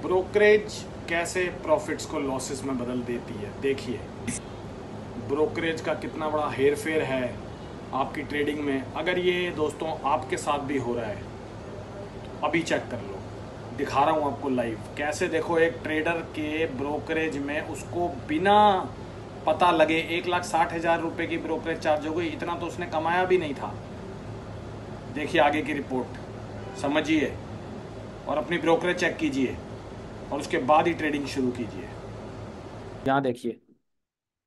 Brokerage कैसे profits को losses में बदल देती है। देखिए, ब्रोकरेज का कितना बड़ा हेर फेर है आपकी ट्रेडिंग में। अगर ये दोस्तों आपके साथ भी हो रहा है तो अभी चेक कर लो। दिखा रहा हूँ आपको लाइव कैसे। देखो, एक ट्रेडर के ब्रोकरेज में उसको बिना पता लगे 1,60,000 रुपये की ब्रोकरेज चार्ज हो गई। इतना तो उसने कमाया भी नहीं था। देखिए आगे की रिपोर्ट, समझिए और अपनी ब्रोकरेज चेक कीजिए और उसके बाद ही ट्रेडिंग शुरू कीजिए। यहाँ देखिए,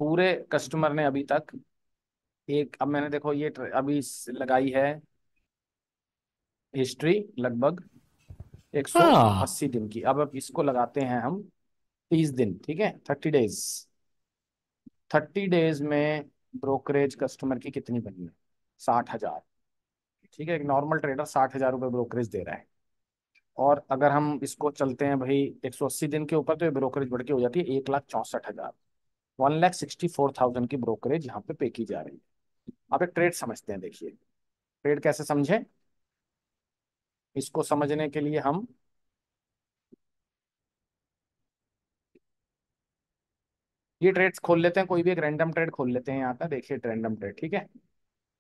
पूरे कस्टमर ने अभी तक अब मैंने देखो ये अभी लगाई है हिस्ट्री लगभग हाँ। 180 दिन की। अब इसको लगाते हैं हम 30 दिन, ठीक है, 30 डेज। 30 डेज में ब्रोकरेज कस्टमर की कितनी बनी है? 60,000। ठीक है, एक नॉर्मल ट्रेडर 60,000 रुपये ब्रोकरेज दे रहा है। और अगर हम इसको चलते हैं भाई 180 दिन के ऊपर, तो ये ब्रोकरेज बढ़ के हो जाती है 1,64,000। 1,64,000 की ब्रोकरेज यहाँ पे पे की जा रही है। अब एक ट्रेड समझते हैं। देखिए, ट्रेड कैसे समझे, इसको समझने के लिए हम ये ट्रेड्स खोल लेते हैं। कोई भी एक रैंडम ट्रेड खोल लेते हैं यहाँ का। देखिए रैंडम ट्रेड, ठीक है।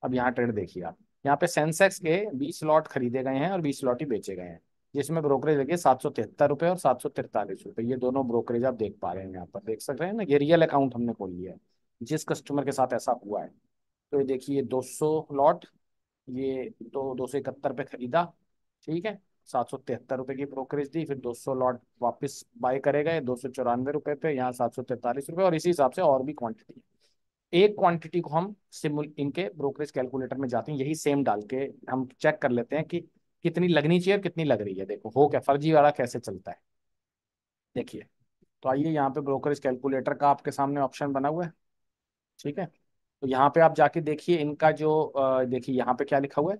अब यहाँ ट्रेड देखिए आप। यहाँ पे सेंसेक्स के 20 लॉट खरीदे गए हैं और 20 लॉट ही बेचे गए हैं, जिसमें ब्रोकरेज लगी 773 रुपये और 743 रुपये। ये दोनों ब्रोकरेज आप देख पा रहे हैं, यहाँ पर देख सक रहे हैं ना। ये रियल अकाउंट हमने खोल लिया है जिस कस्टमर के साथ ऐसा हुआ है। तो ये देखिए 200 लॉट, ये तो 271 पे खरीदा, ठीक है। 773 रुपये की ब्रोकरेज दी, फिर 200 लॉट वापस बाय करे गए 294 रुपये पे, यहाँ 743 रुपये। और इसी हिसाब से और भी क्वांटिटी, एक क्वांटिटी को हम सिमुल इनके ब्रोकरेज कैलकुलेटर में जाते हैं, यही सेम डाल के हम चेक कर लेते हैं कि कितनी लगनी चाहिए और कितनी लग रही है। देखो हो क्या, फर्जी वाला कैसे चलता है। देखिए, तो आइए यहाँ पे ब्रोकरेज कैलकुलेटर का आपके सामने ऑप्शन बना हुआ है, ठीक है। तो यहाँ पे आप जाके देखिए इनका जो देखिए यहाँ पे क्या लिखा हुआ है।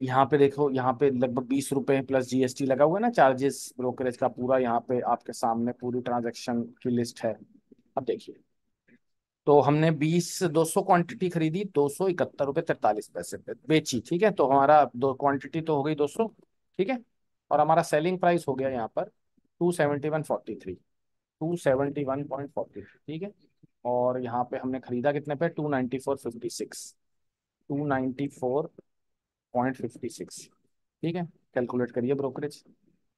यहाँ पे देखो, यहाँ पे लगभग 20 रुपए प्लस जीएसटी लगा हुआ है ना, चार्जेस ब्रोकरेज का पूरा। यहाँ पे आपके सामने पूरी ट्रांजैक्शन की लिस्ट है। अब देखिए, तो हमने 200 क्वांटिटी खरीदी, 271 रुपये 43 पैसे पे बेची, ठीक है। तो हमारा दो क्वांटिटी तो हो गई 200, ठीक है। और हमारा सेलिंग प्राइस हो गया यहाँ पर 271.43, 271.43, ठीक है। और यहाँ पे हमने खरीदा कितने पे? 294.56, 294.56, ठीक है। कैलकुलेट करिए ब्रोकरेज,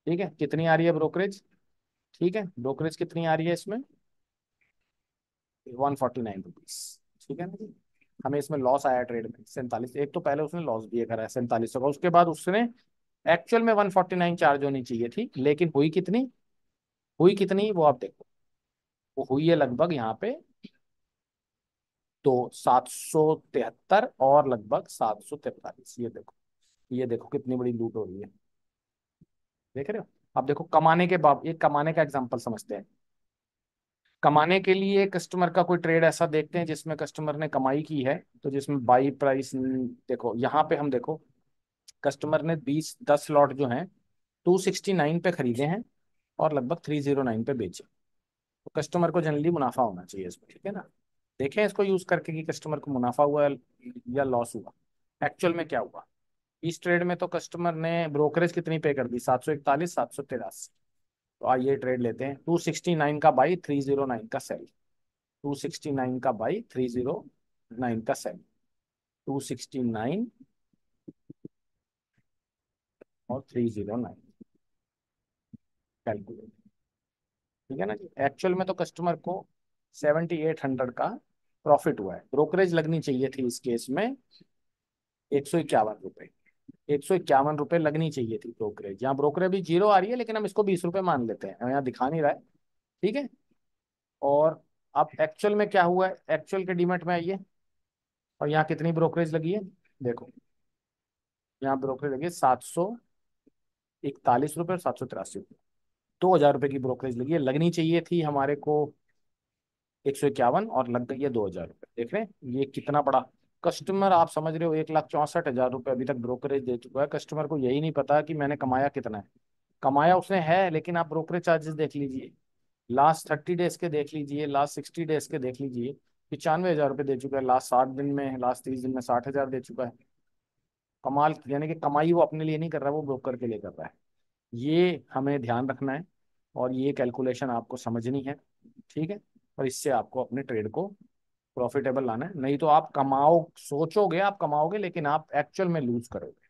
ठीक है, कितनी आ रही है ब्रोकरेज। ठीक है, ब्रोकरेज कितनी आ रही है इसमें? 149 रुपीज, ठीक है ना जी। हमें इसमें लॉस आया ट्रेड में 47। एक तो पहले उसने लॉस दिए करा है 47 का, उसके बाद उसने एक्चुअल में 149 चार्ज होनी चाहिए थी, लेकिन हुई कितनी? हुई कितनी वो आप देखो। वो हुई है लगभग यहाँ पे तो 773 और लगभग 743। ये देखो, ये देखो कितनी बड़ी लूट हो रही है। देख रहे हो? अब देखो, कमाने के बाद एक कमाने का एग्जांपल समझते हैं। कमाने के लिए कस्टमर का कोई ट्रेड ऐसा देखते हैं जिसमें कस्टमर ने कमाई की है। तो जिसमें बाई प्राइस, देखो यहाँ पे हम देखो, कस्टमर ने 10 लॉट जो हैं 269 पे खरीदे हैं और लगभग 309 पे बेचे। तो कस्टमर को जनरली मुनाफा होना चाहिए इसमें, ठीक है ना। देखें इसको यूज करके कि कस्टमर को मुनाफा हुआ या लॉस हुआ। एक्चुअल में क्या हुआ इस ट्रेड में? तो कस्टमर ने ब्रोकरेज कितनी पे कर दी? 741, 783। तो आइए ट्रेड लेते हैं। 269 का बाई, 309 का सेल। 269 का बाई, 309 का सेल। 269 और 309 कैलकुलेट, ठीक है ना जी। एक्चुअल में तो कस्टमर को 7,800 का प्रॉफिट हुआ है। ब्रोकरेज लगनी चाहिए थी इस केस में 151 रुपये। 151 रुपये लगनी चाहिए थी ब्रोकरेज। यहाँ ब्रोकरेज भी जीरो आ रही है, लेकिन हम इसको 20 रुपये मान लेते हैं, यहाँ दिखा नहीं रहा है, ठीक है। और अब एक्चुअल में क्या हुआ है, एक्चुअल के डीमेट में आइए और यहाँ कितनी ब्रोकरेज लगी है। देखो, यहाँ ब्रोकरेज लगी है 741 रुपये और 783 रुपये। 2,000 रुपये की ब्रोकरेज लगी है। लगनी चाहिए थी हमारे को 151 और लग गई है 2,000 रुपये। देख रहे हैं ये कितना बड़ा कस्टमर, आप समझ रहे हो, 1,64,000 रुपये अभी तक ब्रोकरेज दे चुका है। कस्टमर को यही नहीं पता कि मैंने कमाया कितना है। कमाया उसने है, लेकिन आप ब्रोकरेज चार्जेस देख लीजिए, लास्ट 30 डेज के देख लीजिए, लास्ट 60 डेज के देख लीजिए, 95,000 रुपये दे चुका है। लास्ट 60 दिन में, लास्ट 30 दिन में 60,000 दे चुका है। कमाल, यानी कि कमाई वो अपने लिए नहीं कर रहा, वो ब्रोकर के लिए कर रहा है। ये हमें ध्यान रखना है और ये कैलकुलेशन आपको समझनी है, ठीक है। और इससे आपको अपने ट्रेड को प्रॉफिटेबल लाना है, नहीं तो आप कमाओ, सोचोगे आप कमाओगे लेकिन आप एक्चुअल में लूज करोगे।